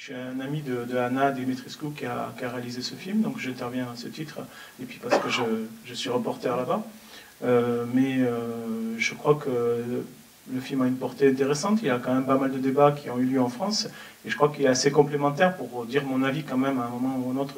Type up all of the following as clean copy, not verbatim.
suis un ami de Anna Dimitrescu qui a réalisé ce film, donc j'interviens à ce titre, et puis parce que je suis reporter là-bas. Je crois que le film a une portée intéressante, il y a quand même pas mal de débats qui ont eu lieu en France, et je crois qu'il est assez complémentaire pour dire mon avis quand même à un moment ou un autre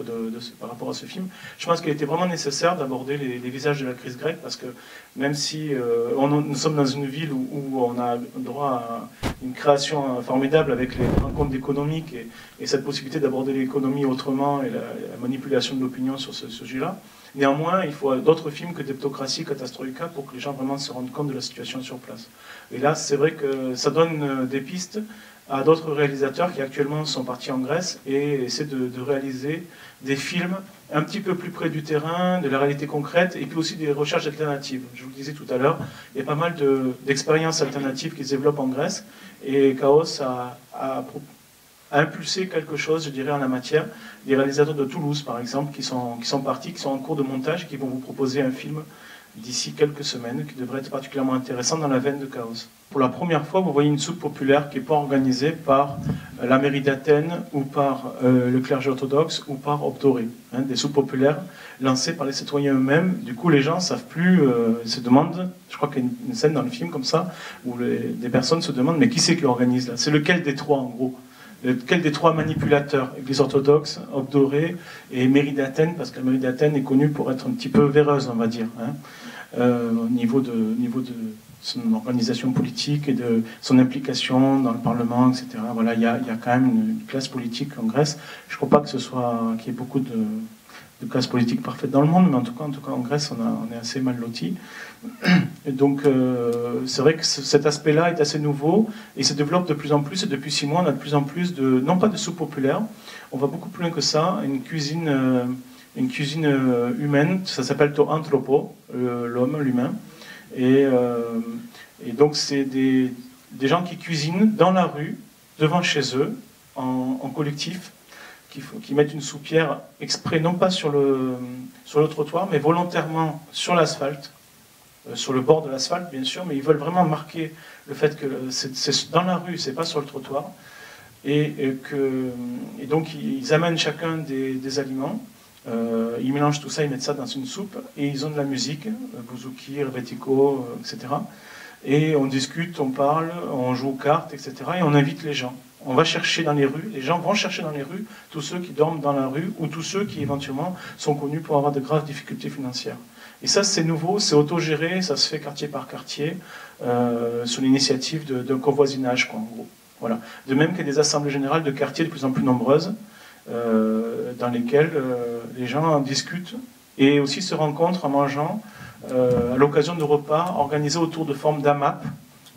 par rapport à ce film. Je pense qu'il était vraiment nécessaire d'aborder les visages de la crise grecque, parce que même si nous sommes dans une ville où on a droit à une création formidable avec les rencontres économiques et cette possibilité d'aborder l'économie autrement et la manipulation de l'opinion sur ce sujet-là, néanmoins, il faut d'autres films que Deptocratie, Catastroïka pour que les gens vraiment se rendent compte de la situation sur place. Et là, c'est vrai que ça donne des pistes à d'autres réalisateurs qui actuellement sont partis en Grèce et essaient de réaliser des films un petit peu plus près du terrain, de la réalité concrète, et puis aussi des recherches alternatives. Je vous le disais tout à l'heure, il y a pas mal d'expériences alternatives qui se développent en Grèce, et Chaos a impulsé quelque chose, je dirais, en la matière. Des réalisateurs de Toulouse, par exemple, qui sont partis, qui sont en cours de montage, qui vont vous proposer un film d'ici quelques semaines, qui devrait être particulièrement intéressant dans la veine de Chaos. Pour la première fois, vous voyez une soupe populaire qui n'est pas organisée par la mairie d'Athènes, ou par le clergé orthodoxe, ou par Optoré. Des soupes populaires lancées par les citoyens eux-mêmes. Du coup, les gens ne savent plus, se demandent, je crois qu'il y a une scène dans le film comme ça, où des personnes se demandent, mais qui c'est qui organise là? C'est lequel des trois, en gros? Lequel des trois manipulateurs, Église orthodoxe, Optoré et mairie d'Athènes, parce que la mairie d'Athènes est connue pour être un petit peu véreuse, on va dire, au niveau de son organisation politique et de son implication dans le Parlement, etc. Voilà, il y a quand même une classe politique en Grèce. Je ne crois pas que qu'il y ait beaucoup de classes politiques parfaites dans le monde, mais en tout cas en Grèce, on est assez mal lotis. Et donc, c'est vrai que cet aspect-là est assez nouveau et se développe de plus en plus. Et depuis 6 mois, on a de plus en plus non pas de soupe populaire, on va beaucoup plus loin que ça, une cuisine humaine, ça s'appelle to anthropo, l'homme, l'humain. Et donc, c'est des gens qui cuisinent dans la rue, devant chez eux, en collectif, qui mettent une soupière exprès, non pas sur le trottoir, mais volontairement sur l'asphalte, sur le bord de l'asphalte, bien sûr, mais ils veulent vraiment marquer le fait que c'est dans la rue, c'est pas sur le trottoir. Et donc, ils amènent chacun des aliments, ils mélangent tout ça, ils mettent ça dans une soupe, et ils ont de la musique, bouzouki, rebetiko, etc. Et on discute, on parle, on joue aux cartes, etc. Et on invite les gens. On va chercher dans les rues, les gens vont chercher dans les rues tous ceux qui dorment dans la rue ou tous ceux qui éventuellement sont connus pour avoir de graves difficultés financières. Et ça, c'est nouveau, c'est autogéré, ça se fait quartier par quartier, sous l'initiative d'un convoisinage, quoi, en gros. Voilà. De même qu'il y a des assemblées générales de quartiers de plus en plus nombreuses, dans lesquelles les gens discutent et aussi se rencontrent en mangeant à l'occasion de repas organisés autour de formes d'AMAP.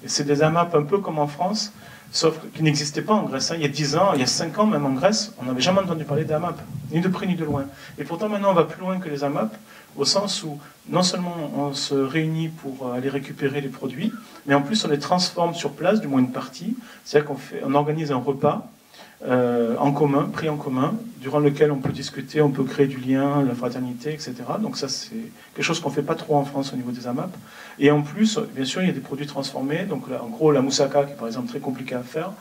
Et c'est des AMAP un peu comme en France, sauf qu'ils n'existaient pas en Grèce. Il y a 10 ans, il y a 5 ans même en Grèce, on n'avait jamais entendu parler d'AMAP, ni de près ni de loin. Et pourtant maintenant on va plus loin que les AMAP, au sens où non seulement on se réunit pour aller récupérer les produits, mais en plus on les transforme sur place, du moins une partie, c'est-à-dire qu'on organise un repas en commun, pris en commun, durant lequel on peut discuter, on peut créer du lien, la fraternité, etc. Donc ça, c'est quelque chose qu'on ne fait pas trop en France au niveau des AMAP. Et en plus, bien sûr, il y a des produits transformés. Donc là, en gros, la moussaka, qui est par exemple très compliquée à faire,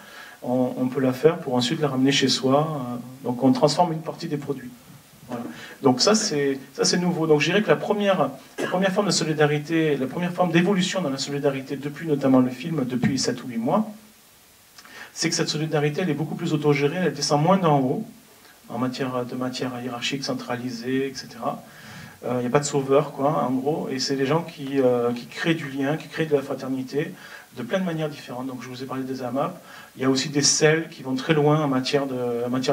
on peut la faire pour ensuite la ramener chez soi. Donc on transforme une partie des produits. Voilà. Donc ça, c'est nouveau. Donc je dirais que la première forme de solidarité, la première forme d'évolution dans la solidarité, depuis notamment le film, depuis 7 ou 8 mois, c'est que cette solidarité, elle est beaucoup plus autogérée, elle descend moins d'en haut, en matière hiérarchique centralisée, etc. Il n'y a pas de sauveur, quoi, en gros, et c'est les gens qui créent du lien, qui créent de la fraternité, de plein de manières différentes. Donc je vous ai parlé des AMAP, il y a aussi des CEL qui vont très loin en matière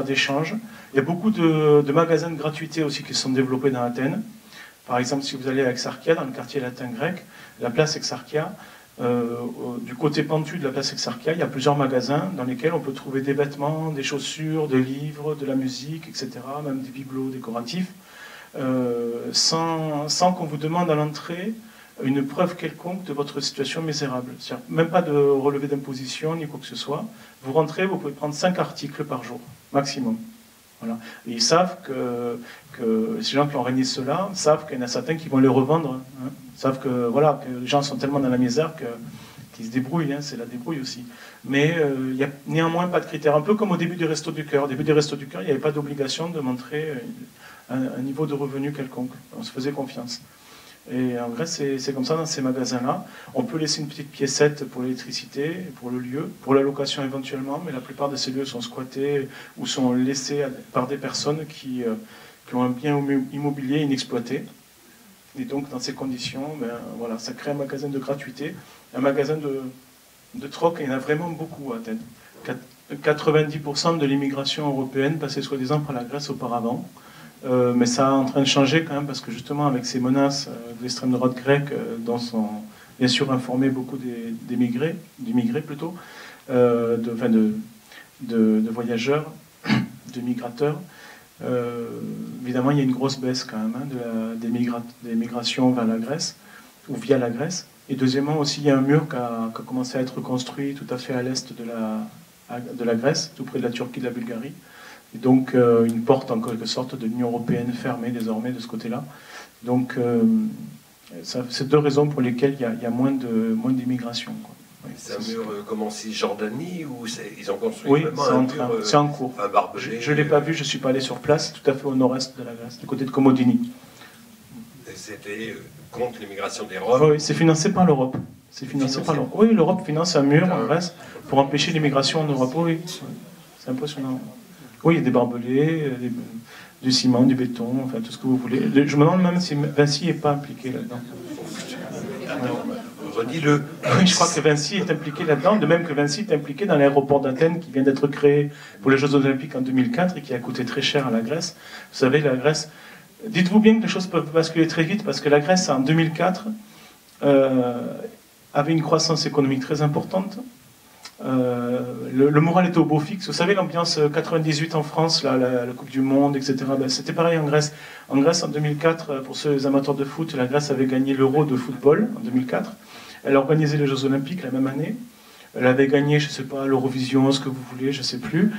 d'échange. Il y a beaucoup de magasins de gratuité aussi qui se sont développés dans Athènes. Par exemple, si vous allez à Exarchia, dans le quartier latin grec, la place Exarchia, du côté pentu de la place Exarchia, il y a plusieurs magasins dans lesquels on peut trouver des vêtements, des chaussures, des livres, de la musique, etc., même des bibelots décoratifs, sans qu'on vous demande à l'entrée une preuve quelconque de votre situation misérable. C'est-à-dire même pas de relevé d'imposition ni quoi que ce soit. Vous rentrez, vous pouvez prendre 5 articles par jour, maximum. Voilà. Et ils savent que ces gens qui organisent cela savent qu'il y en a certains qui vont les revendre. Savent que, voilà, que les gens sont tellement dans la misère qui se débrouillent, hein, c'est la débrouille aussi. Mais il n'y a néanmoins pas de critères. Un peu comme au début des Restos du Cœur. Au début des Restos du Cœur, il n'y avait pas d'obligation de montrer un niveau de revenu quelconque. On se faisait confiance. Et en Grèce, c'est comme ça dans ces magasins-là. On peut laisser une petite piécette pour l'électricité, pour le lieu, pour la location éventuellement, mais la plupart de ces lieux sont squattés ou sont laissés par des personnes qui ont un bien immobilier inexploité. Et donc, dans ces conditions, ben, voilà, ça crée un magasin de gratuité, un magasin de troc, et il y en a vraiment beaucoup à Athènes. 90% de l'immigration européenne passait soi-disant par la Grèce auparavant. Mais ça est en train de changer quand même, parce que justement, avec ces menaces de l'extrême droite grecque, dont sont bien sûr informés beaucoup d'immigrés plutôt, de voyageurs, de migrateurs, évidemment, il y a une grosse baisse quand même hein, des migrations vers la Grèce, ou via la Grèce. Et deuxièmement, aussi, il y a un mur qui a commencé à être construit tout à fait à l'est de la Grèce, tout près de la Turquie et de la Bulgarie. Et donc, une porte en quelque sorte de l'Union européenne fermée désormais de ce côté-là. Donc, c'est deux raisons pour lesquelles il y a moins d'immigration. Oui, c'est un mur comme en Cisjordanie ou ils ont construit oui, vraiment un mur c'est en cours. Je ne l'ai pas vu, je ne suis pas allé sur place, tout à fait au nord-est de la Grèce, du côté de Komodini. C'était contre l'immigration des Roms. Oui, c'est financé par l'Europe. C'est financé par l'Europe. Oui, l'Europe finance un mur en Grèce pour empêcher l'immigration en Europe. Oui, c'est impressionnant. Oui, il y a des barbelés, du ciment, du béton, enfin tout ce que vous voulez. Je me demande même si Vinci n'est pas impliqué là-dedans. Redis-le. Oui, je crois que Vinci est impliqué là-dedans, de même que Vinci est impliqué dans l'aéroport d'Athènes qui vient d'être créé pour les Jeux Olympiques en 2004 et qui a coûté très cher à la Grèce. Vous savez, la Grèce... Dites-vous bien que les choses peuvent basculer très vite parce que la Grèce, en 2004, avait une croissance économique très importante. Le moral était au beau fixe. Vous savez, l'ambiance 98 en France, là, la Coupe du Monde, etc., ben, c'était pareil en Grèce. En Grèce, en 2004, pour ceux amateurs de foot, la Grèce avait gagné l'Euro de football en 2004. Elle a organisé les Jeux Olympiques la même année. Elle avait gagné, je ne sais pas, l'Eurovision, ce que vous voulez, je ne sais plus.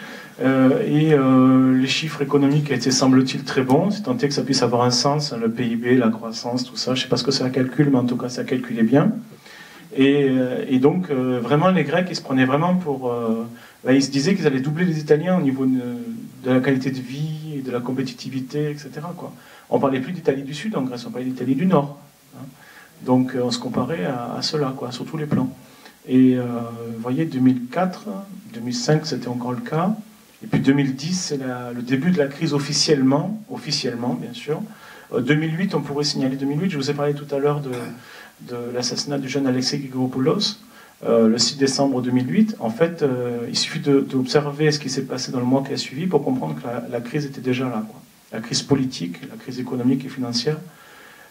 Les chiffres économiques étaient, semble-t-il, très bons. C'est tenté que ça puisse avoir un sens, hein, le PIB, la croissance, tout ça. Je ne sais pas ce que ça calcule, mais en tout cas, ça calculait bien. Et donc, vraiment, les Grecs, ils se prenaient vraiment pour... ils se disaient qu'ils allaient doubler les Italiens au niveau de la qualité de vie, et de la compétitivité, etc. Quoi. On ne parlait plus d'Italie du Sud en Grèce, on parlait d'Italie du Nord. Hein. Donc, on se comparait à cela, quoi, sur tous les plans. Et vous voyez, 2004, 2005, c'était encore le cas. Et puis 2010, c'est le début de la crise officiellement bien sûr. 2008, on pourrait signaler 2008, je vous ai parlé tout à l'heure de l'assassinat du jeune Alexei Georgopoulos, le 6 décembre 2008. En fait, il suffit d'observer ce qui s'est passé dans le mois qui a suivi pour comprendre que la crise était déjà là, quoi. La crise politique, la crise économique et financière.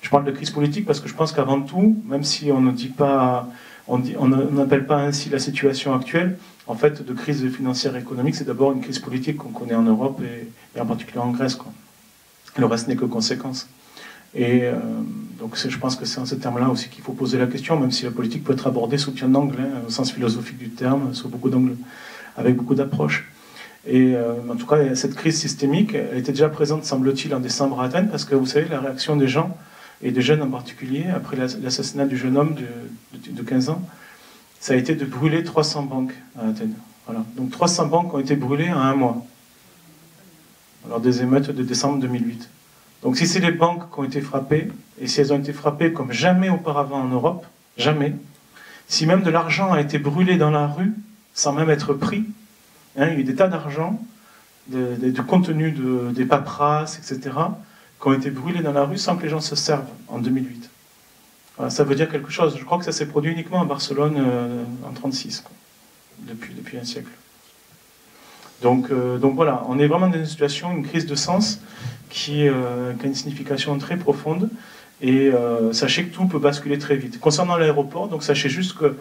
Je parle de crise politique parce que je pense qu'avant tout, même si on ne dit pas... On n'appelle pas ainsi la situation actuelle. En fait, de crise financière et économique, c'est d'abord une crise politique qu'on connaît en Europe et en particulier en Grèce, quoi. Le reste n'est que conséquence. Et donc je pense que c'est en ces termes-là aussi qu'il faut poser la question, même si la politique peut être abordée sous plein d'angles, hein, au sens philosophique du terme, sous beaucoup d'angles, avec beaucoup d'approches. Et en tout cas, cette crise systémique, elle était déjà présente, semble-t-il, en décembre à Athènes, parce que vous savez, la réaction des gens, et des jeunes en particulier, après l'assassinat du jeune homme de 15 ans, ça a été de brûler 300 banques à Athènes. Voilà. Donc 300 banques ont été brûlées en un mois, lors des émeutes de décembre 2008. Donc si c'est les banques qui ont été frappées, et si elles ont été frappées comme jamais auparavant en Europe, jamais, si même de l'argent a été brûlé dans la rue, sans même être pris, hein, il y a eu des tas d'argent, de contenu des paperasses, etc., qui ont été brûlés dans la rue sans que les gens se servent en 2008. Voilà, ça veut dire quelque chose. Je crois que ça s'est produit uniquement à Barcelone en 1936, depuis un siècle. Donc voilà, on est vraiment dans une situation, une crise de sens qui a une signification très profonde. Et sachez que tout peut basculer très vite. Concernant l'aéroport, donc sachez juste que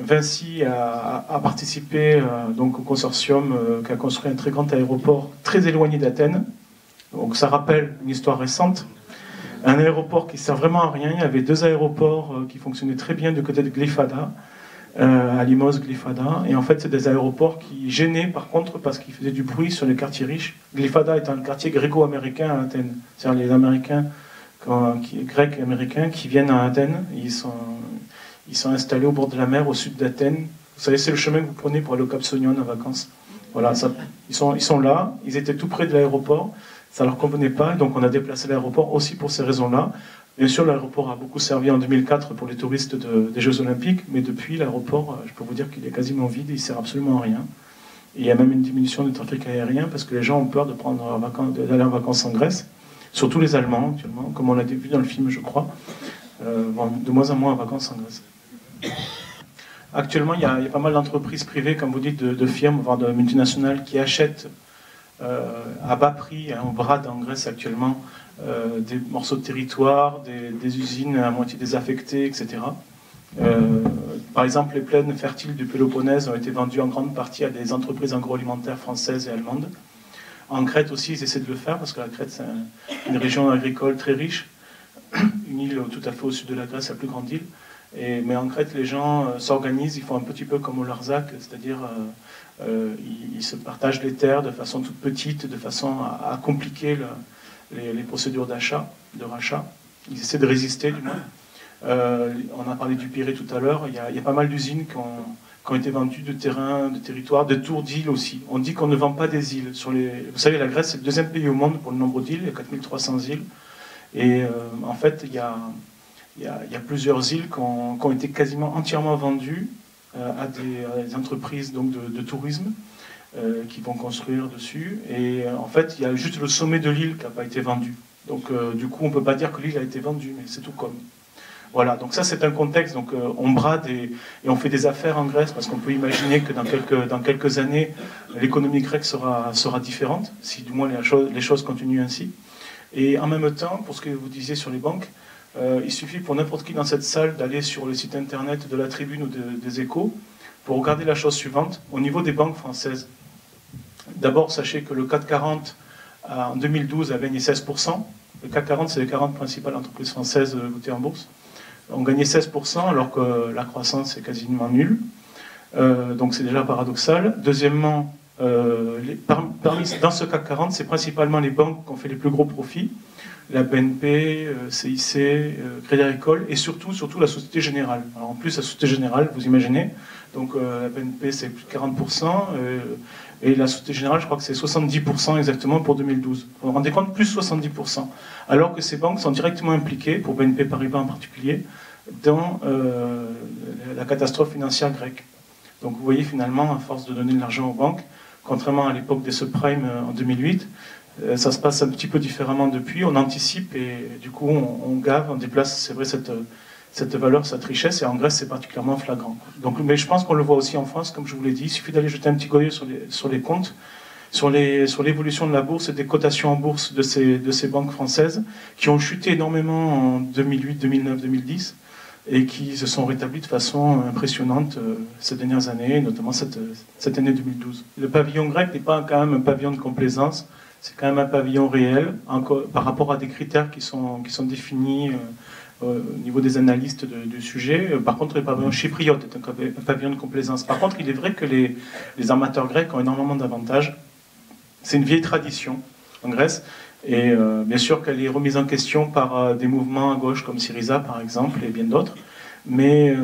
Vinci a participé donc au consortium qui a construit un très grand aéroport très éloigné d'Athènes. Donc ça rappelle une histoire récente. Un aéroport qui ne sert vraiment à rien. Il y avait deux aéroports qui fonctionnaient très bien du côté de Glyfada, à Limos, Glyfada. Et en fait, c'est des aéroports qui gênaient par contre parce qu'ils faisaient du bruit sur les quartiers riches. Glyfada étant un quartier gréco-américain à Athènes. C'est-à-dire les Américains, grecs et américains qui viennent à Athènes. Ils sont installés au bord de la mer, au sud d'Athènes. Vous savez, c'est le chemin que vous prenez pour aller au Cap Sognon en vacances. Voilà, ils sont là, ils étaient tout près de l'aéroport, ça ne leur convenait pas, donc on a déplacé l'aéroport aussi pour ces raisons-là. Bien sûr, l'aéroport a beaucoup servi en 2004 pour les touristes des Jeux Olympiques, mais depuis, l'aéroport, je peux vous dire qu'il est quasiment vide, il ne sert absolument à rien. Et il y a même une diminution du trafic aérien parce que les gens ont peur d'aller en vacances en Grèce, surtout les Allemands actuellement, comme on l'a vu dans le film, je crois, vont de moins en moins en vacances en Grèce. Actuellement, il y a pas mal d'entreprises privées, comme vous dites, de firmes, voire de multinationales, qui achètent à bas prix, au Brad en Grèce actuellement, des morceaux de territoire, des usines à moitié désaffectées, etc. Par exemple, les plaines fertiles du Péloponnèse ont été vendues en grande partie à des entreprises agroalimentaires françaises et allemandes. En Crète aussi, ils essaient de le faire, parce que la Crète, c'est une région agricole très riche, une île tout à fait au sud de la Grèce, la plus grande île. Mais en Crète, les gens s'organisent, ils font un petit peu comme au Larzac, c'est-à-dire ils se partagent les terres de façon toute petite, de façon à compliquer les procédures d'achat, de rachat. Ils essaient de résister, du moins. On a parlé du Pirée tout à l'heure, il y a pas mal d'usines qui ont été vendues de terrains, de territoires, de tours d'îles aussi. On dit qu'on ne vend pas des îles. Vous savez, la Grèce, c'est le deuxième pays au monde pour le nombre d'îles, il y a 4300 îles. Et en fait, il y a plusieurs îles qui ont été quasiment entièrement vendues à des entreprises donc, de tourisme qui vont construire dessus. Et en fait, il y a juste le sommet de l'île qui n'a pas été vendu. Donc du coup, on ne peut pas dire que l'île a été vendue, mais c'est tout comme. Voilà, donc ça c'est un contexte, donc on brade et on fait des affaires en Grèce parce qu'on peut imaginer que dans quelques années, l'économie grecque sera différente, si du moins les choses continuent ainsi. Et en même temps, pour ce que vous disiez sur les banques, il suffit pour n'importe qui dans cette salle d'aller sur le site internet de la Tribune ou des Échos pour regarder la chose suivante au niveau des banques françaises. D'abord, sachez que le CAC 40 en 2012 a gagné 16%. Le CAC 40, c'est les 40 principales entreprises françaises cotées en bourse. On gagnait 16% alors que la croissance est quasiment nulle. Donc c'est déjà paradoxal. Deuxièmement, dans ce CAC 40, c'est principalement les banques qui ont fait les plus gros profits. La BNP, CIC, Crédit Agricole et surtout la Société Générale. Alors en plus, la Société Générale, vous imaginez, donc la BNP c'est plus de 40%, et la Société Générale, je crois que c'est 70% exactement pour 2012. Vous vous rendez compte, plus 70%. Alors que ces banques sont directement impliquées, pour BNP Paribas en particulier, dans la catastrophe financière grecque. Donc vous voyez finalement, à force de donner de l'argent aux banques, contrairement à l'époque des subprimes en 2008, ça se passe un petit peu différemment depuis, on anticipe et du coup on gave, on déplace, c'est vrai, cette valeur, cette richesse, et en Grèce c'est particulièrement flagrant. Donc, mais je pense qu'on le voit aussi en France, comme je vous l'ai dit, il suffit d'aller jeter un petit coup d'œil sur les comptes, sur l'évolution de la bourse et des cotations en bourse de ces banques françaises, qui ont chuté énormément en 2008, 2009, 2010, et qui se sont rétablies de façon impressionnante ces dernières années, notamment cette année 2012. Le pavillon grec n'est pas quand même un pavillon de complaisance, c'est quand même un pavillon réel par rapport à des critères qui sont définis au niveau des analystes du sujet. Par contre, le pavillon chypriote est un pavillon de complaisance. Par contre, il est vrai que les armateurs grecs ont énormément d'avantages. C'est une vieille tradition en Grèce, et bien sûr qu'elle est remise en question par des mouvements à gauche comme Syriza par exemple, et bien d'autres. Mais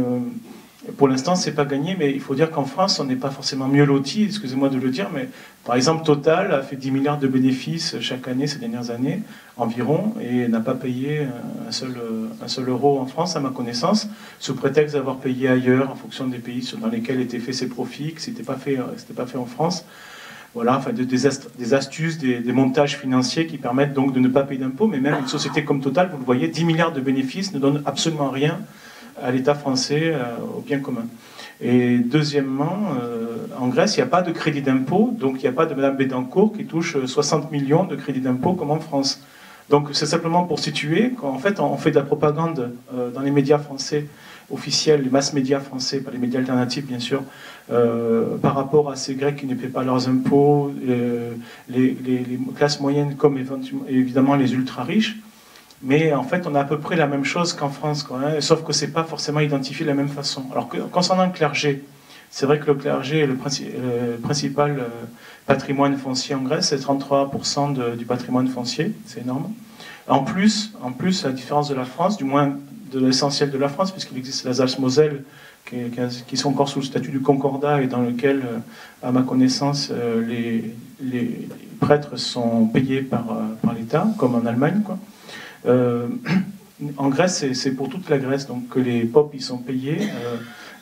pour l'instant, c'est pas gagné, mais il faut dire qu'en France, on n'est pas forcément mieux loti, excusez-moi de le dire, mais par exemple, Total a fait 10 milliards de bénéfices chaque année, ces dernières années, environ, et n'a pas payé un seul euro en France, à ma connaissance, sous prétexte d'avoir payé ailleurs, en fonction des pays dans lesquels étaient faits ses profits, que c'était pas fait en France. Voilà, enfin, des astuces, des montages financiers qui permettent donc de ne pas payer d'impôts, mais même une société comme Total, vous le voyez, 10 milliards de bénéfices ne donnent absolument rien à l'État français, au bien commun. Et deuxièmement, en Grèce, il n'y a pas de crédit d'impôt, donc il n'y a pas de Mme Bettencourt qui touche 60 millions de crédit d'impôt comme en France. Donc c'est simplement pour situer qu'en fait, on fait de la propagande dans les médias français officiels, les mass médias français, pas les médias alternatifs bien sûr, par rapport à ces Grecs qui ne paient pas leurs impôts, les classes moyennes comme évidemment les ultra-riches. Mais en fait, on a à peu près la même chose qu'en France, quoi, hein, sauf que ce n'est pas forcément identifié de la même façon. Alors que concernant le clergé, c'est vrai que le clergé est le principal patrimoine foncier en Grèce, c'est 33% du patrimoine foncier, c'est énorme. En plus, à la différence de la France, du moins de l'essentiel de la France, puisqu'il existe l'Alsace-Moselle, qui sont encore sous le statut du concordat et dans lequel, à ma connaissance, les prêtres sont payés par l'État, comme en Allemagne, quoi. En Grèce, c'est pour toute la Grèce, donc que les popes ils sont payés,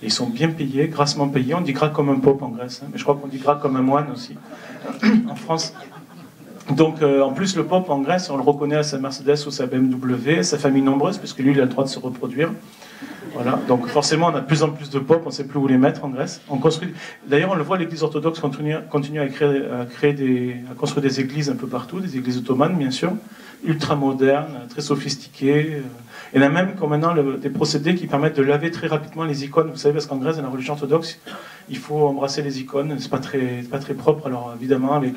ils sont bien payés, grassement payés. On dit gras comme un pope en Grèce, hein, mais je crois qu'on dit gras comme un moine aussi en France. Donc en plus le pope en Grèce, on le reconnaît à sa Mercedes ou sa BMW, sa famille nombreuse, puisque lui il a le droit de se reproduire. Voilà. Donc forcément on a de plus en plus de popes, on ne sait plus où les mettre en Grèce. On construit... D'ailleurs on le voit, l'Église orthodoxe continue à construire des églises un peu partout, des églises ottomanes bien sûr, ultra modernes, très sophistiquées. Il y en a même qui ont maintenant des procédés qui permettent de laver très rapidement les icônes. Vous savez, parce qu'en Grèce, dans la religion orthodoxe, il faut embrasser les icônes. C'est pas très propre. Alors évidemment, avec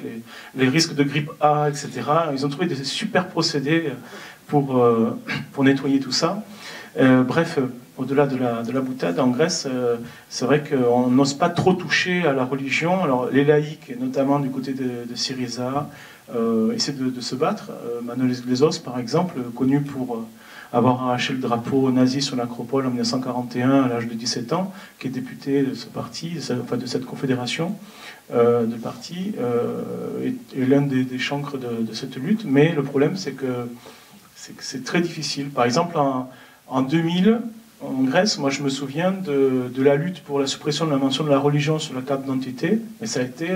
les risques de grippe A, etc., ils ont trouvé des super procédés pour nettoyer tout ça. Bref, au-delà de la boutade, en Grèce, c'est vrai qu'on n'ose pas trop toucher à la religion. Alors les laïcs, notamment du côté de Syriza, essaient de se battre. Manolis Glezos, par exemple, connu pour avoir arraché le drapeau nazi sur l'Acropole en 1941 à l'âge de 17 ans, qui est député de ce parti, enfin de cette confédération de partis, est l'un des chancres de cette lutte. Mais le problème, c'est que c'est très difficile. Par exemple, en 2000, en Grèce, moi je me souviens de la lutte pour la suppression de la mention de la religion sur la carte d'identité, mais ça a été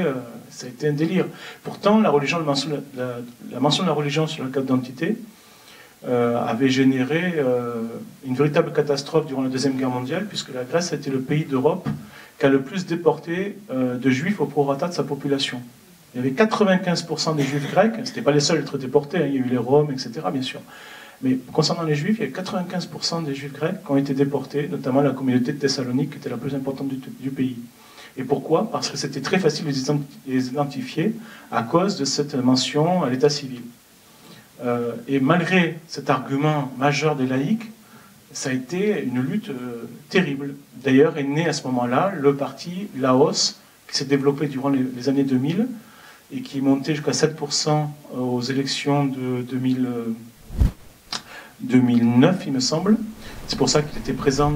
un délire. Pourtant, la mention de la religion sur la carte d'identité avait généré une véritable catastrophe durant la Deuxième Guerre mondiale, puisque la Grèce a été le pays d'Europe qui a le plus déporté de juifs au prorata de sa population. Il y avait 95% des juifs grecs, ce n'étaient pas les seuls à être déportés, hein, il y a eu les Roms, etc., bien sûr. Mais concernant les juifs, il y a 95% des juifs grecs qui ont été déportés, notamment la communauté de Thessalonique, qui était la plus importante du pays. Et pourquoi? Parce que c'était très facile de les identifier à cause de cette mention à l'état civil. Et malgré cet argument majeur des laïcs, ça a été une lutte terrible. D'ailleurs, est né à ce moment-là le parti Laos, qui s'est développé durant les années 2000 et qui est monté jusqu'à 7% aux élections de 2009, il me semble. C'est pour ça qu'il était présent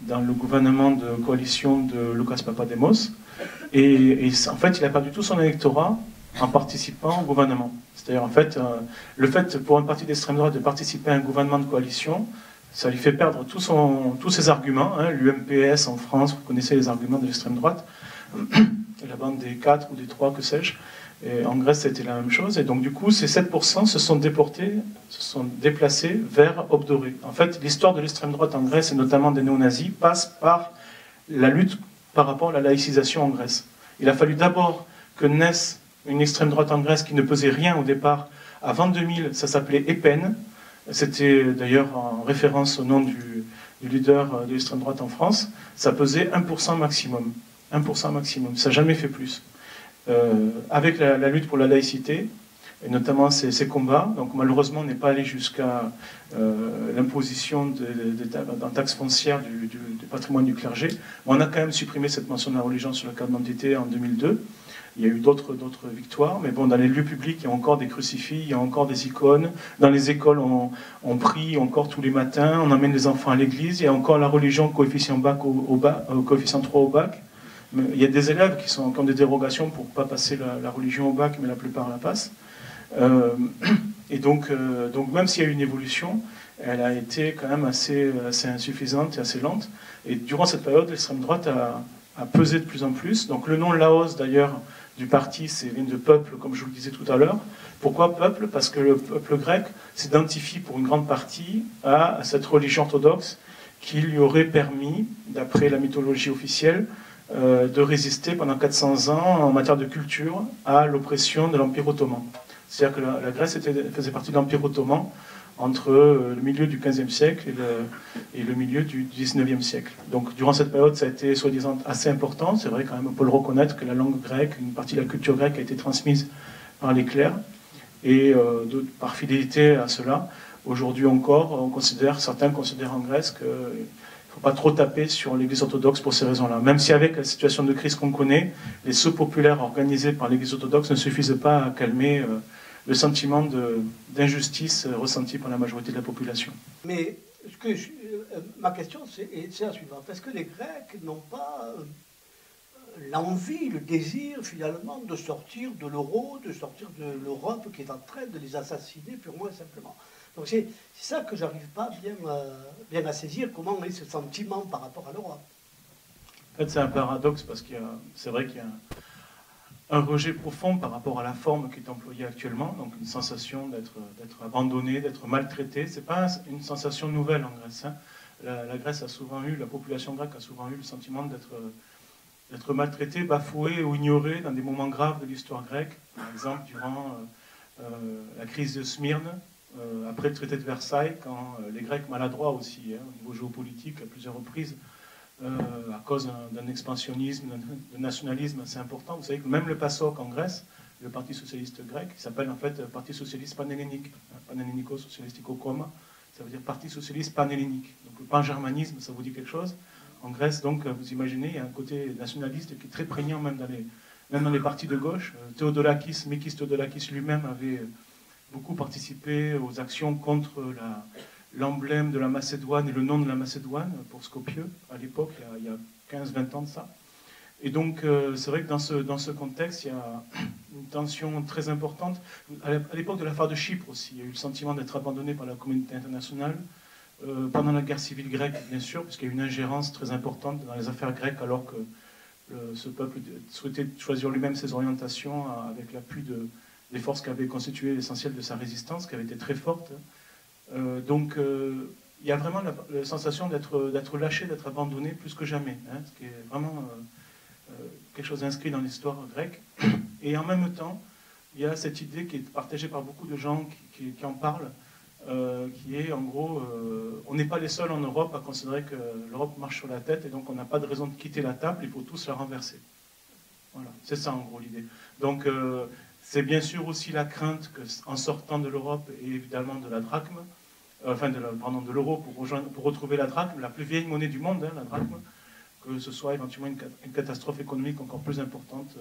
dans le gouvernement de coalition de Lucas Papademos. Et en fait, il a perdu tout son électorat en participant au gouvernement. C'est-à-dire, en fait, le fait pour un parti d'extrême droite de participer à un gouvernement de coalition, ça lui fait perdre tous ses arguments. Hein. L'UMPS en France, vous connaissez les arguments de l'extrême droite, la bande des 4 ou des 3, que sais-je. Et en Grèce, c'était la même chose. Et donc, du coup, ces 7% se sont déplacés vers Obdoré. En fait, l'histoire de l'extrême droite en Grèce, et notamment des néo-nazis, passe par la lutte par rapport à la laïcisation en Grèce. Il a fallu d'abord que naisse une extrême droite en Grèce qui ne pesait rien au départ. Avant 2000, ça s'appelait EPEN. C'était d'ailleurs en référence au nom du leader de l'extrême droite en France. Ça pesait 1% maximum. 1% maximum. Ça n'a jamais fait plus. Avec la lutte pour la laïcité, et notamment ces combats, donc malheureusement on n'est pas allé jusqu'à l'imposition d'un taxe foncière du patrimoine du clergé. On a quand même supprimé cette mention de la religion sur la carte d'identité en 2002. Il y a eu d'autres victoires, mais bon, dans les lieux publics, il y a encore des crucifix, il y a encore des icônes. Dans les écoles, on prie encore tous les matins, on emmène les enfants à l'église. Il y a encore la religion coefficient 3 au bac. Il y a des élèves qui ont des dérogations pour ne pas passer la religion au bac, mais la plupart la passent. Et donc même s'il y a eu une évolution, elle a été quand même assez insuffisante et assez lente. Et durant cette période, l'extrême droite a pesé de plus en plus. Donc le nom Laos, d'ailleurs, du parti, vient de peuple, comme je vous le disais tout à l'heure. Pourquoi peuple? Parce que le peuple grec s'identifie pour une grande partie à cette religion orthodoxe qui lui aurait permis, d'après la mythologie officielle, de résister pendant 400 ans en matière de culture à l'oppression de l'Empire ottoman. C'est-à-dire que la Grèce faisait partie de l'Empire ottoman entre le milieu du XVe siècle et le milieu du XIXe siècle. Donc durant cette période, ça a été soi-disant assez important. C'est vrai quand même, on peut le reconnaître, que la langue grecque, une partie de la culture grecque a été transmise par les clercs. Et par fidélité à cela, aujourd'hui encore, certains considèrent en Grèce qu'il ne faut pas trop taper sur l'Église orthodoxe pour ces raisons-là. Même si avec la situation de crise qu'on connaît, les sauts populaires organisés par l'Église orthodoxe ne suffisent pas à calmer le sentiment d'injustice ressenti par la majorité de la population. Mais ma question, c'est la suivante. Est-ce que les Grecs n'ont pas l'envie, le désir, finalement, de sortir de l'euro, de sortir de l'Europe qui est en train de les assassiner purement et simplement? Donc c'est ça que j'arrive pas bien à saisir, comment est ce sentiment par rapport à l'Europe. En fait, c'est un paradoxe, parce que c'est vrai qu'il y a un rejet profond par rapport à la forme qui est employée actuellement, donc une sensation d'être abandonné, d'être maltraité. Ce n'est pas une sensation nouvelle en Grèce. Hein. La Grèce a souvent eu, la population grecque a souvent eu le sentiment d'être maltraité, bafoué ou ignoré dans des moments graves de l'histoire grecque. Par exemple, durant la crise de Smyrne, après le traité de Versailles, quand les Grecs maladroits aussi, hein, au niveau géopolitique, à plusieurs reprises, à cause d'un expansionnisme, d'un nationalisme assez important. Vous savez que même le PASOK en Grèce, le Parti socialiste grec, qui s'appelle en fait Parti socialiste panhellénique, Panhellénico Socialistico Koma, ça veut dire Parti socialiste panhellénique. Donc le pan-germanisme, ça vous dit quelque chose? En Grèce, donc, vous imaginez, il y a un côté nationaliste qui est très prégnant même dans les partis de gauche. Mikis Theodorakis lui-même avait beaucoup participé aux actions contre l'emblème de la Macédoine et le nom de la Macédoine pour Skopje, à l'époque, il y a 15-20 ans de ça. Et donc, c'est vrai que dans ce contexte, il y a une tension très importante. À l'époque de l'affaire de Chypre aussi, il y a eu le sentiment d'être abandonné par la communauté internationale. Pendant la guerre civile grecque, bien sûr, puisqu'il y a eu une ingérence très importante dans les affaires grecques, alors que ce peuple souhaitait choisir lui-même ses orientations avec l'appui des forces qui avaient constitué l'essentiel de sa résistance, qui avait été très forte. Donc, il y a vraiment la sensation d'être lâché, d'être abandonné plus que jamais, hein, ce qui est vraiment quelque chose d'inscrit dans l'histoire grecque. Et en même temps, il y a cette idée qui est partagée par beaucoup de gens qui en parlent, qui est en gros, on n'est pas les seuls en Europe à considérer que l'Europe marche sur la tête et donc on n'a pas de raison de quitter la table, il faut tous la renverser. Voilà, c'est ça en gros l'idée. Donc c'est bien sûr aussi la crainte qu'en sortant de l'Europe et évidemment de la drachme, de l'euro pour retrouver la drachme, la plus vieille monnaie du monde, hein, la drachme, que ce soit éventuellement une catastrophe économique encore plus importante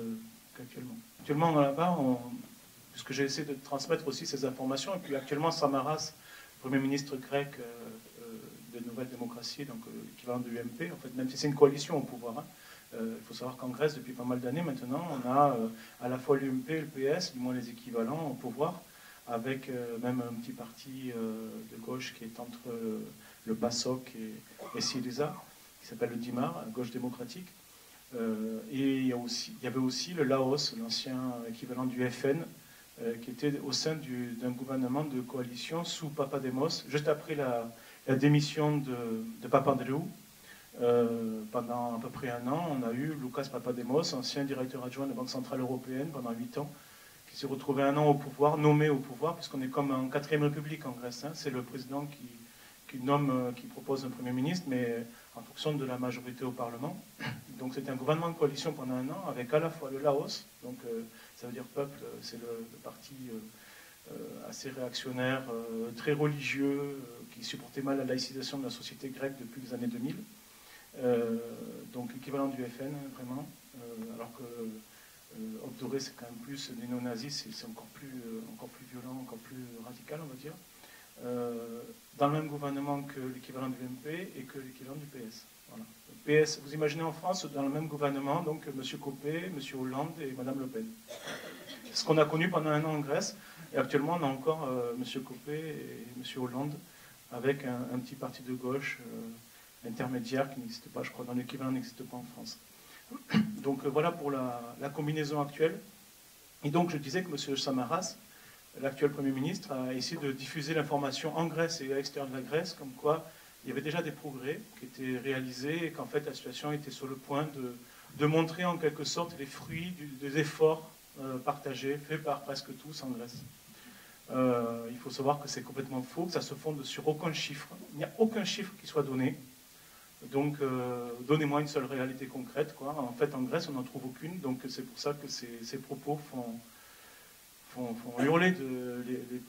qu'actuellement. Actuellement là-bas, puisque j'ai essayé de transmettre aussi ces informations, et puis actuellement Samaras, Premier ministre grec de Nouvelle Démocratie, donc l'équivalent de l'UMP, en fait, même si c'est une coalition au pouvoir, hein, il faut savoir qu'en Grèce, depuis pas mal d'années maintenant, on a à la fois l'UMP et le PS, du moins les équivalents au pouvoir, avec même un petit parti de gauche qui est entre le PASOK et Syriza, qui s'appelle le DIMAR, la gauche démocratique. Et il y avait aussi le Laos, l'ancien équivalent du FN, qui était au sein d'un gouvernement de coalition sous Papademos, juste après la démission de Papandreou. Pendant à peu près un an, on a eu Lucas Papademos, ancien directeur adjoint de la Banque Centrale Européenne pendant 8 ans, qui s'est retrouvé un an au pouvoir, nommé au pouvoir, puisqu'on est comme en 4e République en Grèce. Hein, c'est le président qui propose un Premier ministre, mais en fonction de la majorité au Parlement. Donc c'était un gouvernement de coalition pendant un an, avec à la fois le Laos, donc ça veut dire peuple, c'est le parti assez réactionnaire, très religieux, qui supportait mal la laïcisation de la société grecque depuis les années 2000. Donc l'équivalent du FN, vraiment, alors que Obdoré, c'est quand même plus des néo-nazis, c'est encore plus violent, encore plus radical, on va dire. Dans le même gouvernement que l'équivalent du MP et que l'équivalent du PS. Voilà. Le PS, vous imaginez en France, dans le même gouvernement, donc M. Copé, M. Hollande et Mme Le Pen. Ce qu'on a connu pendant un an en Grèce, et actuellement on a encore M. Copé et M. Hollande, avec un petit parti de gauche intermédiaire qui n'existe pas, je crois, dans l'équivalent n'existe pas en France. Donc voilà pour la combinaison actuelle. Et donc je disais que M. Samaras, l'actuel Premier ministre, a essayé de diffuser l'information en Grèce et à l'extérieur de la Grèce, comme quoi il y avait déjà des progrès qui étaient réalisés et qu'en fait la situation était sur le point de montrer en quelque sorte les fruits des efforts partagés, faits par presque tous en Grèce. Il faut savoir que c'est complètement faux, que ça se fonde sur aucun chiffre. Il n'y a aucun chiffre qui soit donné. Donc, donnez-moi une seule réalité concrète, quoi. En fait, en Grèce, on n'en trouve aucune. Donc, c'est pour ça que ces propos font hurler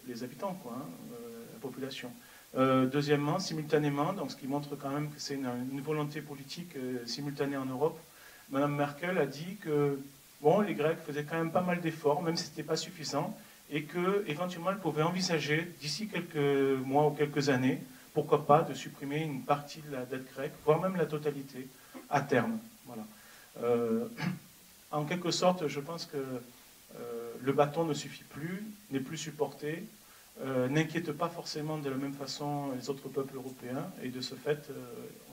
les habitants, quoi, hein, la population. Deuxièmement, simultanément, donc ce qui montre quand même que c'est une volonté politique simultanée en Europe, Mme Merkel a dit que bon, les Grecs faisaient quand même pas mal d'efforts, même si ce n'était pas suffisant, et qu'éventuellement elle pouvait envisager, d'ici quelques mois ou quelques années, pourquoi pas, de supprimer une partie de la dette grecque, voire même la totalité, à terme. Voilà. En quelque sorte, je pense que le bâton ne suffit plus, n'est plus supporté, n'inquiète pas forcément de la même façon les autres peuples européens, et de ce fait,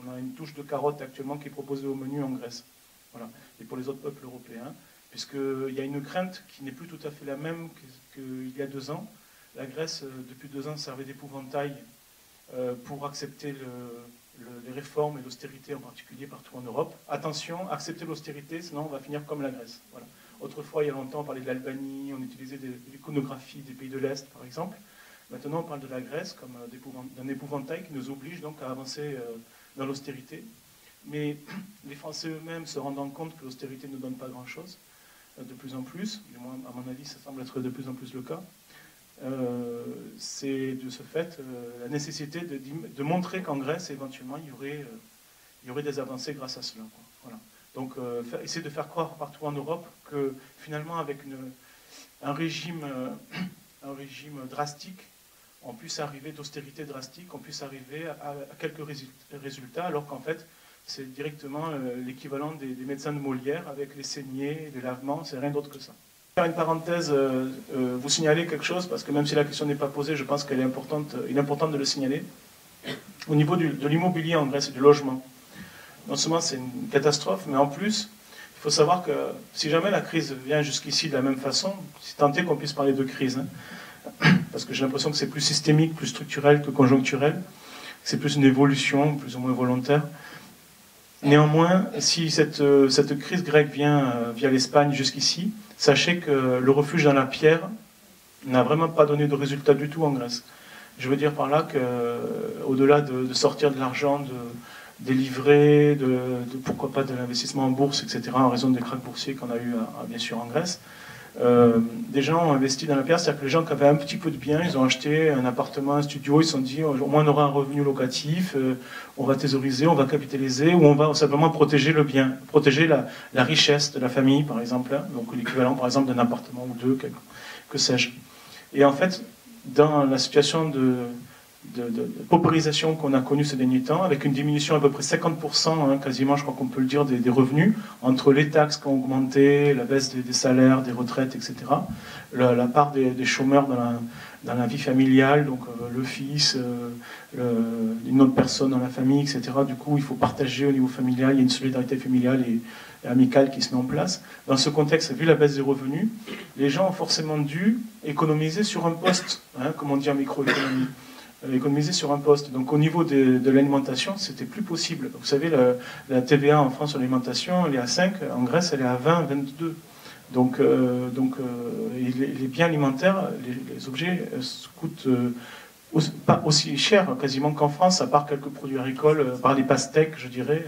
on a une touche de carotte actuellement qui est proposée au menu en Grèce. Voilà. Et pour les autres peuples européens, puisqu'il y a une crainte qui n'est plus tout à fait la même qu'il y a 2 ans. La Grèce, depuis 2 ans, servait d'épouvantail pour accepter les réformes et l'austérité en particulier partout en Europe. Attention, accepter l'austérité, sinon on va finir comme la Grèce. Voilà. Autrefois, il y a longtemps, on parlait de l'Albanie, on utilisait l'iconographie des pays de l'Est, par exemple. Maintenant, on parle de la Grèce comme d'un épouvantail qui nous oblige donc à avancer dans l'austérité. Mais les Français eux-mêmes se rendant compte que l'austérité ne donne pas grand-chose, de plus en plus, du moins à mon avis ça semble être de plus en plus le cas, c'est de ce fait la nécessité de montrer qu'en Grèce éventuellement il y aurait des avancées grâce à cela. Voilà. Donc essayer de faire croire partout en Europe que finalement avec un régime drastique, on puisse arriver d'austérité drastique, on puisse arriver à quelques résultats, alors qu'en fait c'est directement l'équivalent des médecins de Molière avec les saignées, les lavements, c'est rien d'autre que ça. Faire une parenthèse, vous signaler quelque chose, parce que même si la question n'est pas posée, je pense qu'elle est importante, il est important de le signaler. Au niveau de l'immobilier en Grèce et du logement, non seulement c'est une catastrophe, mais en plus, il faut savoir que si jamais la crise vient jusqu'ici de la même façon, c'est tenté qu'on puisse parler de crise, hein, parce que j'ai l'impression que c'est plus systémique, plus structurel que conjoncturel, c'est plus une évolution, plus ou moins volontaire. Néanmoins, si cette crise grecque vient via l'Espagne jusqu'ici, sachez que le refuge dans la pierre n'a vraiment pas donné de résultat du tout en Grèce. Je veux dire par là qu'au-delà de sortir de l'argent, des livrets, pourquoi pas de l'investissement en bourse, etc., en raison des krachs boursiers qu'on a eu bien sûr en Grèce, des gens ont investi dans la pierre, c'est-à-dire que les gens qui avaient un petit peu de biens, ils ont acheté un appartement, un studio, ils se sont dit au moins on aura un revenu locatif, on va thésauriser, on va capitaliser, ou on va simplement protéger le bien, protéger la richesse de la famille par exemple, hein, donc l'équivalent par exemple d'un appartement ou deux, que sais-je. Et en fait, dans la situation de paupérisation qu'on a connue ces derniers temps, avec une diminution à peu près 50%, hein, quasiment, je crois qu'on peut le dire, des revenus, entre les taxes qui ont augmenté, la baisse des salaires, des retraites, etc., la part des chômeurs dans la vie familiale, donc le fils, une autre personne dans la famille, etc., du coup, il faut partager au niveau familial, il y a une solidarité familiale et amicale qui se met en place. Dans ce contexte, vu la baisse des revenus, les gens ont forcément dû économiser sur un poste, hein, comme on dit en microéconomie. Économiser sur un poste. Donc au niveau de l'alimentation, c'était plus possible. Vous savez, la TVA en France sur l'alimentation, elle est à 5, en Grèce, elle est à 20, 22. Donc les biens alimentaires, les objets coûtent pas aussi cher quasiment qu'en France, à part quelques produits agricoles, par les pastèques, je dirais.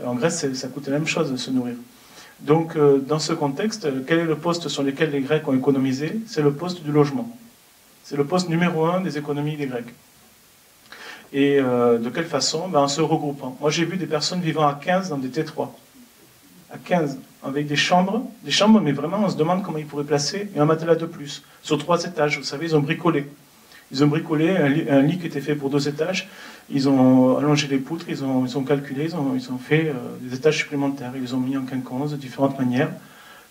En Grèce, ça coûte la même chose de se nourrir. Donc dans ce contexte, quel est le poste sur lequel les Grecs ont économisé? C'est le poste du logement. C'est le poste numéro 1 des économies des Grecs. Et de quelle façon? En se regroupant. Moi j'ai vu des personnes vivant à 15 dans des T3. À 15, avec des chambres, mais vraiment on se demande comment ils pourraient placer, et un matelas de plus, sur 3 étages. Vous savez, ils ont bricolé. Ils ont bricolé un lit qui était fait pour 2 étages, ils ont allongé les poutres, ils ont calculé, ils ont fait des étages supplémentaires. Ils les ont mis en quinconce de différentes manières,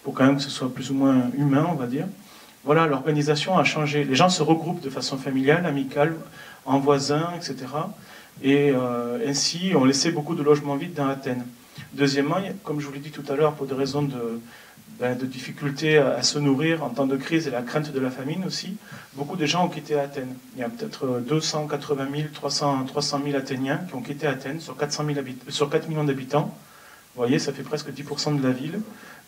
pour quand même que ce soit plus ou moins humain, on va dire. Voilà, l'organisation a changé. Les gens se regroupent de façon familiale, amicale, en voisins, etc. Et ainsi, on laissait beaucoup de logements vides dans Athènes. Deuxièmement, comme je vous l'ai dit tout à l'heure, pour des raisons de difficulté à se nourrir en temps de crise et la crainte de la famine aussi, beaucoup de gens ont quitté Athènes. Il y a peut-être 280 000, 300 000 Athéniens qui ont quitté Athènes sur 4 millions d'habitants. Vous voyez, ça fait presque 10% de la ville.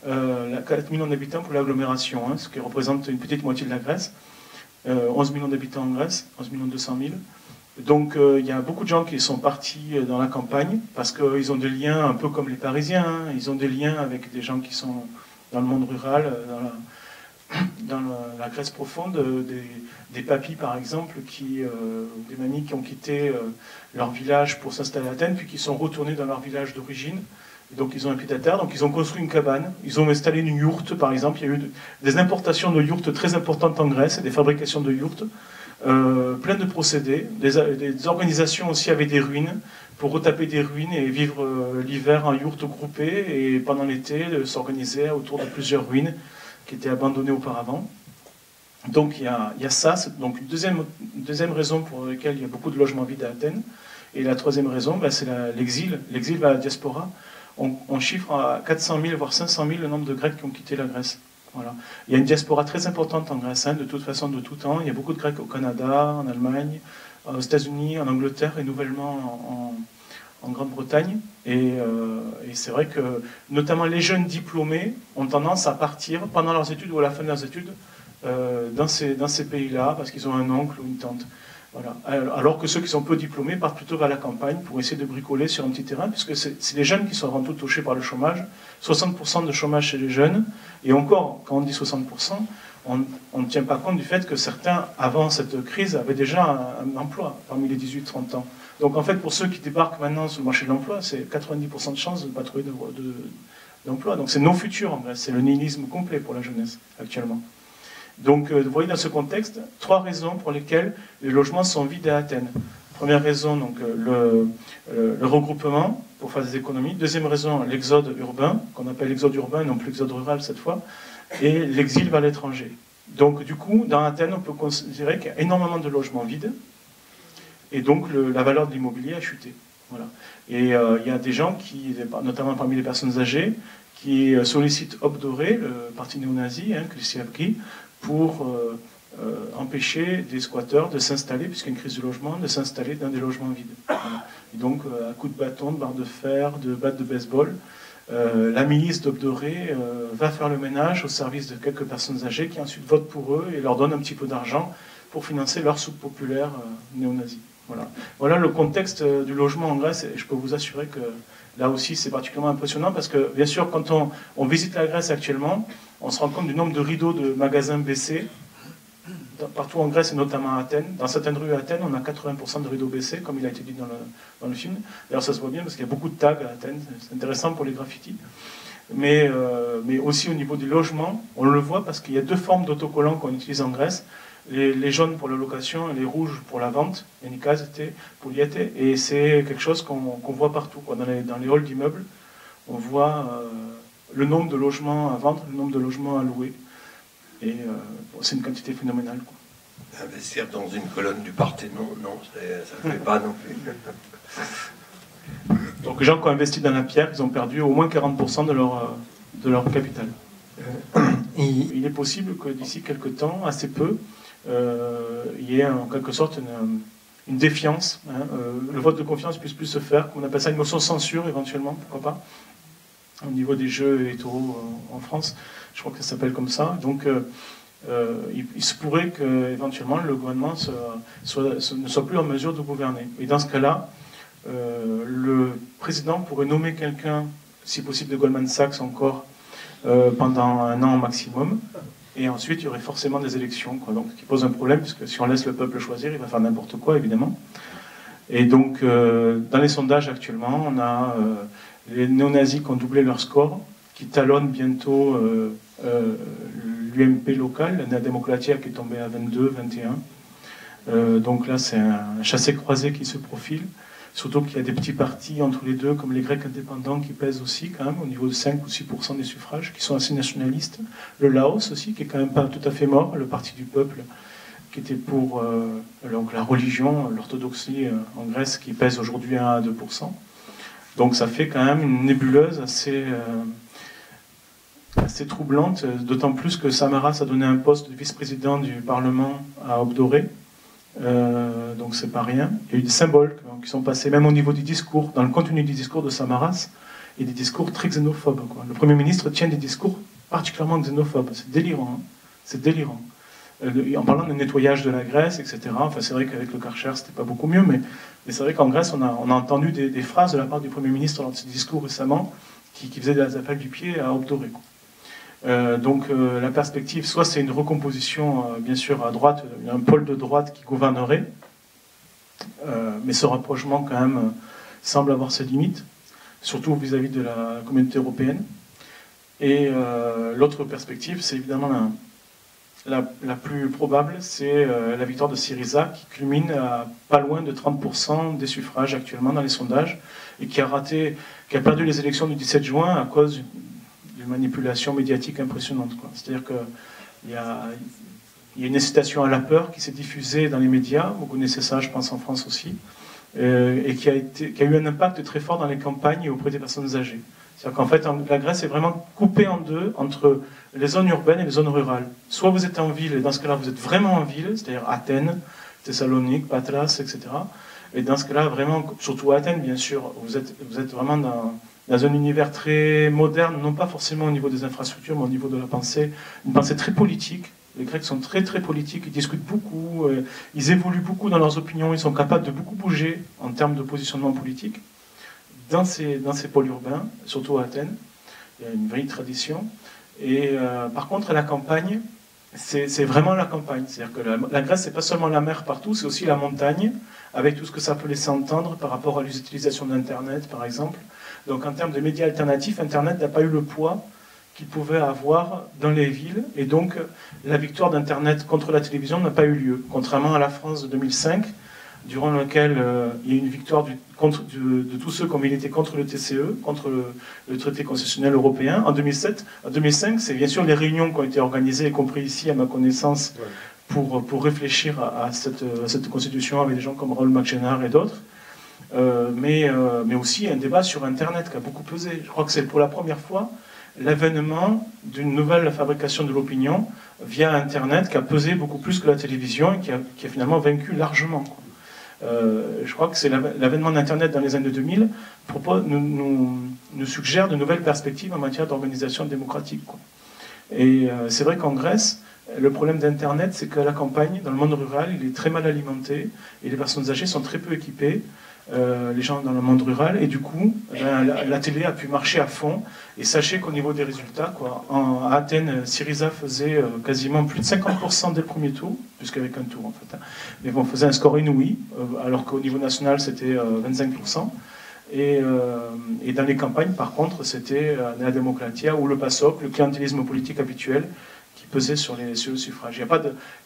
4 millions d'habitants pour l'agglomération, hein, ce qui représente une petite moitié de la Grèce. 11 millions d'habitants en Grèce, 11 200 000. Donc il y a beaucoup de gens qui sont partis dans la campagne parce qu'ils ont des liens un peu comme les Parisiens, hein. Ils ont des liens avec des gens qui sont dans le monde rural, dans la Grèce profonde, des papis par exemple, des mamies qui ont quitté leur village pour s'installer à Athènes, puis qui sont retournés dans leur village d'origine, Et donc ils ont un pied-à-terre, donc ils ont construit une cabane, ils ont installé une yourte par exemple, il y a eu des importations de yourtes très importantes en Grèce, des fabrications de yourtes, plein de procédés, des organisations aussi avec des ruines, pour retaper des ruines et vivre l'hiver en yourte groupée, et pendant l'été s'organiser autour de plusieurs ruines qui étaient abandonnées auparavant. Donc il y a ça, donc une deuxième raison pour laquelle il y a beaucoup de logements vides à Athènes. Et la troisième raison, ben, c'est l'exil vers la diaspora. On chiffre à 400 000, voire 500 000 le nombre de Grecs qui ont quitté la Grèce. Voilà. Il y a une diaspora très importante en Grèce, hein, de toute façon, de tout temps. Il y a beaucoup de Grecs au Canada, en Allemagne, aux États-Unis, en Angleterre et nouvellement en Grande-Bretagne. Et c'est vrai que, notamment les jeunes diplômés, ont tendance à partir pendant leurs études ou à la fin de leurs études dans ces pays-là, parce qu'ils ont un oncle ou une tante. Voilà. Alors que ceux qui sont peu diplômés partent plutôt vers la campagne pour essayer de bricoler sur un petit terrain, puisque c'est les jeunes qui sont avant tout touchés par le chômage. 60% de chômage chez les jeunes, et encore, quand on dit 60%, on ne tient pas compte du fait que certains, avant cette crise, avaient déjà un emploi parmi les 18-30 ans. Donc en fait, pour ceux qui débarquent maintenant sur le marché de l'emploi, c'est 90% de chances de ne pas trouver d'emploi. Donc c'est non futur en Grèce, c'est le nihilisme complet pour la jeunesse actuellement. Donc, vous voyez dans ce contexte, 3 raisons pour lesquelles les logements sont vides à Athènes. Première raison, donc, le regroupement pour faire des économies. Deuxième raison, l'exode urbain, qu'on appelle l'exode urbain, non plus l'exode rural cette fois, et l'exil vers l'étranger. Donc, du coup, dans Athènes, on peut considérer qu'il y a énormément de logements vides, et donc la valeur de l'immobilier a chuté. Voilà. Et il y a des gens qui, notamment parmi les personnes âgées, qui sollicitent Obdoré, le parti néo-nazi, Klisjavki, pour empêcher des squatteurs de s'installer, puisqu'il y a une crise du logement, de s'installer dans des logements vides. Voilà. Et donc, à coups de bâton, de barre de fer, de batte de baseball, la milice d'Obdoré va faire le ménage au service de quelques personnes âgées qui ensuite votent pour eux et leur donnent un petit peu d'argent pour financer leur soupe populaire néo-nazie. Voilà. Voilà le contexte du logement en Grèce, et je peux vous assurer que là aussi c'est particulièrement impressionnant, parce que bien sûr quand on visite la Grèce actuellement, on se rend compte du nombre de rideaux de magasins baissés partout en Grèce et notamment à Athènes. Dans certaines rues à Athènes, on a 80% de rideaux baissés, comme il a été dit dans le film. D'ailleurs ça se voit bien parce qu'il y a beaucoup de tags à Athènes, c'est intéressant pour les graffitis. Mais aussi au niveau du logement, on le voit parce qu'il y a 2 formes d'autocollants qu'on utilise en Grèce. Les jaunes pour la location et les rouges pour la vente, pour l'IAT, et c'est quelque chose qu'on voit partout, quoi. Dans les halls d'immeubles, on voit le nombre de logements à vendre, le nombre de logements à louer, et c'est une quantité phénoménale, quoi. Investir dans une colonne du Parthénon, non, ça ne fait pas non plus. Donc les gens qui ont investi dans la pierre, ils ont perdu au moins 40% de leur capital. Il est possible que d'ici quelques temps, assez peu, il y ait en quelque sorte une défiance, le vote de confiance puisse plus se faire, on appelle ça une motion de censure éventuellement, pourquoi pas, au niveau des jeux électoraux en France, je crois que ça s'appelle comme ça. Donc il se pourrait qu'éventuellement le gouvernement ne soit plus en mesure de gouverner. Et dans ce cas-là, le président pourrait nommer quelqu'un, si possible de Goldman Sachs encore, pendant 1 an maximum. Et ensuite, il y aurait forcément des élections, quoi. Donc, qui pose un problème, puisque si on laisse le peuple choisir, il va faire n'importe quoi, évidemment. Et donc, dans les sondages actuellement, on a les néo-nazis qui ont doublé leur score, qui talonnent bientôt l'UMP local, la Democratia, qui est tombée à 22, 21. Donc là, c'est un chassé-croisé qui se profile. Surtout qu'il y a des petits partis entre les deux, comme les Grecs indépendants, qui pèsent aussi, quand même, au niveau de 5 ou 6% des suffrages, qui sont assez nationalistes. Le Laos aussi, qui est quand même pas tout à fait mort, le Parti du peuple, qui était pour donc la religion, l'orthodoxie en Grèce, qui pèse aujourd'hui 1 à 2%. Donc ça fait quand même une nébuleuse assez troublante, d'autant plus que Samaras a donné un poste de vice-président du Parlement à Obdoré. Donc c'est pas rien. Il y a eu des symboles qui sont passés, même au niveau du discours, dans le contenu du discours de Samaras, et des discours très xénophobes, quoi. Le Premier ministre tient des discours particulièrement xénophobes. C'est délirant. Hein. C'est délirant. En parlant de nettoyage de la Grèce, etc. Enfin, c'est vrai qu'avec le Karcher, c'était pas beaucoup mieux, mais c'est vrai qu'en Grèce, on a entendu des phrases de la part du Premier ministre lors de ses discours récemment qui faisaient des appels du pied à Obdoré, quoi. Donc la perspective, soit c'est une recomposition, bien sûr, à droite, il y a un pôle de droite qui gouvernerait, mais ce rapprochement quand même semble avoir ses limites. surtout vis-à-vis de la communauté européenne. Et l'autre perspective, c'est évidemment la plus probable, c'est la victoire de Syriza, qui culmine à pas loin de 30% des suffrages actuellement dans les sondages, et qui a perdu les élections du 17 juin à cause d'une manipulation médiatique impressionnante. C'est-à-dire qu'il y a une incitation à la peur qui s'est diffusée dans les médias, vous connaissez ça, je pense, en France aussi, et qui a eu un impact très fort dans les campagnes et auprès des personnes âgées. C'est-à-dire qu'en fait, la Grèce est vraiment coupée en deux entre les zones urbaines et les zones rurales. Soit vous êtes en ville, et dans ce cas-là, vous êtes vraiment en ville, c'est-à-dire Athènes, Thessalonique, Patras, etc. Et dans ce cas-là, vraiment, surtout à Athènes, bien sûr, vous êtes vraiment dans un univers très moderne, non pas forcément au niveau des infrastructures, mais au niveau de la pensée, une pensée très politique. Les Grecs sont très très politiques, ils discutent beaucoup, ils évoluent beaucoup dans leurs opinions, ils sont capables de beaucoup bouger en termes de positionnement politique. Dans ces pôles urbains, surtout à Athènes, il y a une vraie tradition. Et par contre, la campagne, c'est vraiment la campagne. C'est-à-dire que la Grèce, c'est pas seulement la mer partout, c'est aussi la montagne, avec tout ce que ça peut laisser entendre par rapport à l'utilisation d'Internet, par exemple. Donc en termes de médias alternatifs, Internet n'a pas eu le poids qu'il pouvait avoir dans les villes. Et donc, la victoire d'Internet contre la télévision n'a pas eu lieu. Contrairement à la France de 2005, durant laquelle il y a eu une victoire de tous ceux qui ont milité contre le TCE, contre le traité constitutionnel européen. En 2005, c'est bien sûr les réunions qui ont été organisées, y compris ici, à ma connaissance, pour réfléchir à cette constitution avec des gens comme Raoul Machenard et d'autres. Mais aussi un débat sur Internet qui a beaucoup pesé. Je crois que c'est pour la première fois l'avènement d'une nouvelle fabrication de l'opinion via Internet qui a pesé beaucoup plus que la télévision et qui a finalement vaincu largement. Je crois que c'est l'avènement d'Internet dans les années 2000 nous suggère de nouvelles perspectives en matière d'organisation démocratique. Et c'est vrai qu'en Grèce, le problème d'Internet, c'est qu'à la campagne, dans le monde rural, il est très mal alimenté et les personnes âgées sont très peu équipées, les gens dans le monde rural, et du coup, la télé a pu marcher à fond. Et sachez qu'au niveau des résultats, à Athènes, Syriza faisait quasiment plus de 50% dès le premier tour, puisqu'avec un tour en fait. Mais bon, faisait un score inouï, alors qu'au niveau national, c'était 25%. Et dans les campagnes, par contre, c'était Nea Demokratia ou le PASOK, le clientélisme politique habituel, qui pesait sur le suffrage.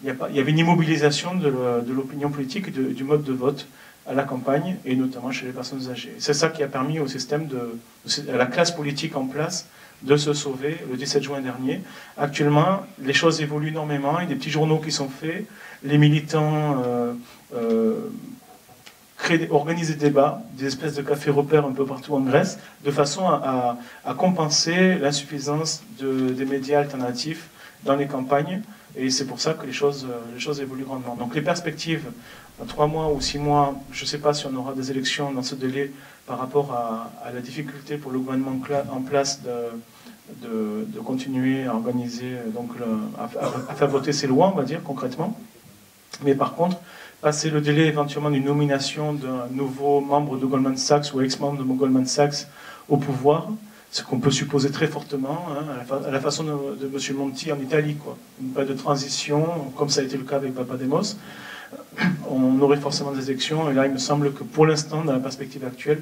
Il y avait une immobilisation de l'opinion politique et du mode de vote à la campagne, et notamment chez les personnes âgées. C'est ça qui a permis au système, à la classe politique en place, de se sauver le 17 juin dernier. Actuellement, les choses évoluent énormément, il y a des petits journaux qui sont faits, les militants organisent des débats, des espèces de cafés repères un peu partout en Grèce, de façon à compenser l'insuffisance des médias alternatifs dans les campagnes, et c'est pour ça que les choses évoluent grandement. Donc les perspectives, dans 3 mois ou 6 mois, je ne sais pas si on aura des élections dans ce délai par rapport à la difficulté pour le gouvernement en place de continuer à organiser, donc à faire voter ses lois, on va dire, concrètement. Mais par contre, passer le délai éventuellement d'une nomination d'un nouveau membre de Goldman Sachs ou ex-membre de Goldman Sachs au pouvoir, ce qu'on peut supposer très fortement, à la façon de M. Monti en Italie, une période de transition, comme ça a été le cas avec Papademos. On aurait forcément des élections, et là il me semble que pour l'instant, dans la perspective actuelle,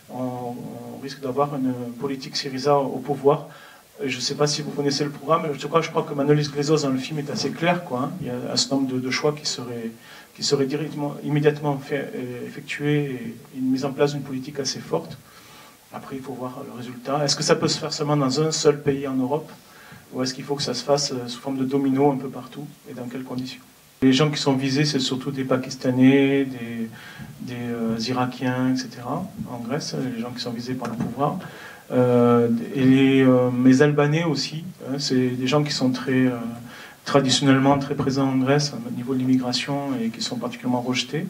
on risque d'avoir une politique Syriza au pouvoir. Et je ne sais pas si vous connaissez le programme, je crois que Manolis Glezos dans le film est assez clair, Il y a un certain nombre de choix qui seraient immédiatement effectués, et une mise en place d'une politique assez forte. Après, il faut voir le résultat. Est-ce que ça peut se faire seulement dans un seul pays en Europe, ou est-ce qu'il faut que ça se fasse sous forme de domino un peu partout, et dans quelles conditions? Les gens qui sont visés, c'est surtout des Pakistanais, des Irakiens, etc. en Grèce, les gens qui sont visés par le pouvoir. Et les Albanais aussi, c'est des gens qui sont traditionnellement très présents en Grèce au niveau de l'immigration et qui sont particulièrement rejetés.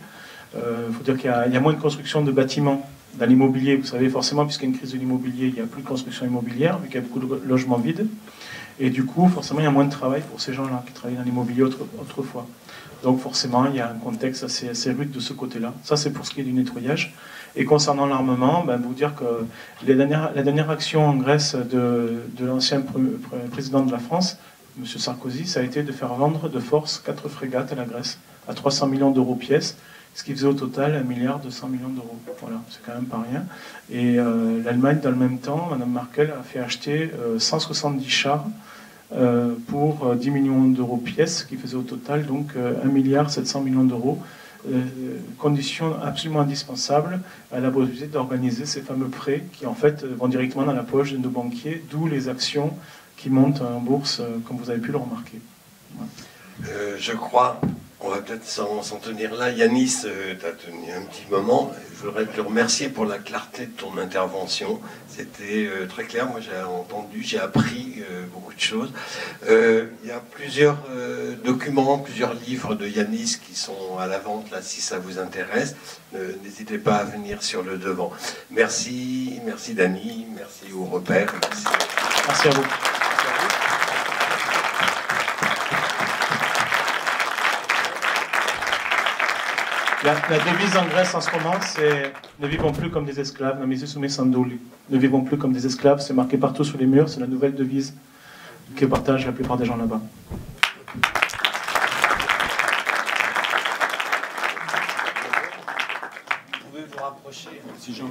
Il faut dire qu'il y a moins de construction de bâtiments dans l'immobilier, vous savez forcément, puisqu'il y a une crise de l'immobilier, il n'y a plus de construction immobilière, vu qu'il y a beaucoup de logements vides. Et du coup, forcément, il y a moins de travail pour ces gens-là qui travaillaient dans l'immobilier autrefois. Donc forcément, il y a un contexte assez rude de ce côté-là. Ça, c'est pour ce qui est du nettoyage. Et concernant l'armement, vous dire que la dernière action en Grèce de l'ancien président de la France, M. Sarkozy, ça a été de faire vendre de force 4 frégates à la Grèce, à 300 millions d'euros pièce, ce qui faisait au total 1,2 milliard d'euros. Voilà, c'est quand même pas rien. Et l'Allemagne, dans le même temps, Mme Merkel a fait acheter 170 chars pour 10 millions d'euros pièce, ce qui faisait au total donc 1,7 milliard d'euros. Condition absolument indispensable à la possibilité d'organiser ces fameux prêts qui en fait vont directement dans la poche de nos banquiers, d'où les actions qui montent en bourse, comme vous avez pu le remarquer. Voilà. Je crois, on va peut-être s'en tenir là. Yanis, tu as tenu un petit moment. Je voudrais te remercier pour la clarté de ton intervention. C'était très clair. Moi, j'ai entendu, j'ai appris beaucoup de choses. Il y a plusieurs documents, plusieurs livres de Yanis qui sont à la vente, là, si ça vous intéresse. N'hésitez pas à venir sur le devant. Merci, merci Dany, merci au repère. Merci. Merci à vous. La devise en Grèce en ce moment, c'est « Ne vivons plus comme des esclaves, ne vivons plus comme des esclaves », c'est marqué partout sur les murs, c'est la nouvelle devise que partagent la plupart des gens là-bas. Vous pouvez vous rapprocher si j'en